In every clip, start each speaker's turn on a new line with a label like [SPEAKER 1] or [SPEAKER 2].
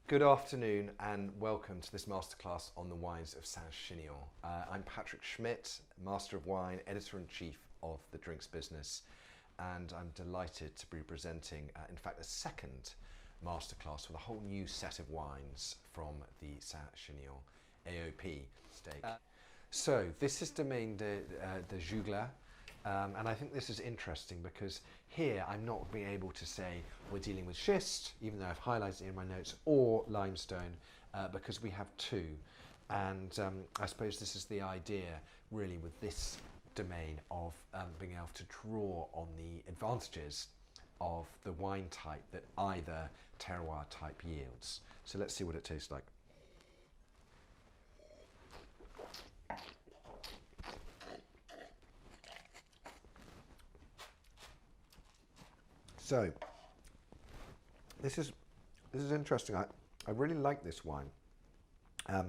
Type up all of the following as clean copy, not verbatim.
[SPEAKER 1] Good afternoon and welcome to this masterclass on the wines of Saint-Chinian. I'm Patrick Schmidt, Master of Wine, Editor-in-Chief of the Drinks Business, and I'm delighted to be presenting, in fact, a second masterclass with a whole new set of wines from the Saint-Chinian AOP stake. So this is Domaine de Jugla. And I think this is interesting because here I'm not being able to say we're dealing with schist, even though I've highlighted it in my notes, or limestone, because we have two. And I suppose this is the idea really with this domain of being able to draw on the advantages of the wine type that either terroir type yields. So let's see what it tastes like. So, this is interesting. I really like this wine. I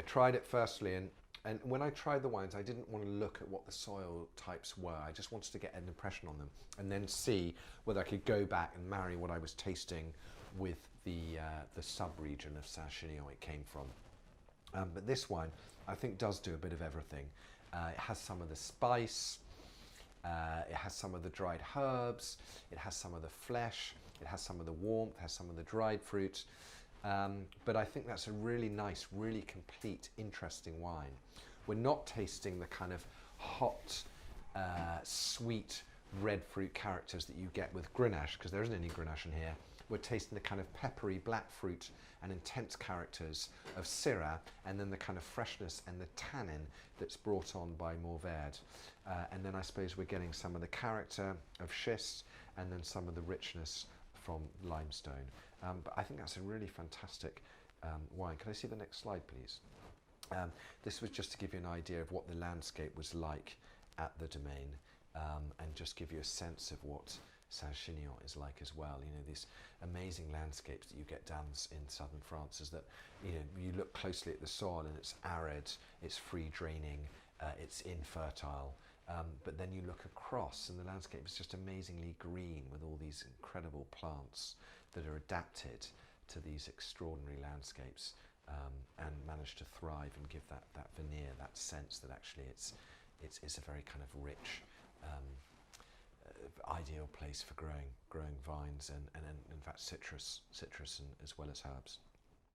[SPEAKER 1] tried it firstly, and when I tried the wines, I didn't want to look at what the soil types were. I just wanted to get an impression on them, and then see whether I could go back and marry what I was tasting with the sub-region of Saint-Chinian it came from. But this wine, I think, does do a bit of everything. It has some of the spice. It has some of the dried herbs, it has some of the flesh, it has some of the warmth, it has some of the dried fruit. But I think that's a really nice, really complete, interesting wine. We're not tasting the kind of hot, sweet red fruit characters that you get with Grenache, because there isn't any Grenache in here. We're tasting the kind of peppery black fruit and intense characters of Syrah, and then the kind of freshness and the tannin that's brought on by Mourvèdre. And then I suppose we're getting some of the character of schist and then some of the richness from limestone. But I think that's a really fantastic wine. Can I see the next slide, please? This was just to give you an idea of what the landscape was like at the domain, and just give you a sense of what Saint-Chinian is like as well. You know, these amazing landscapes that you get down in southern France is that, you know, you look closely at the soil and it's arid, it's free draining, it's infertile, but then you look across and the landscape is just amazingly green with all these incredible plants that are adapted to these extraordinary landscapes, and manage to thrive and give that veneer, that sense that actually it's a very kind of rich, ideal place for growing vines and in fact citrus and as well as herbs.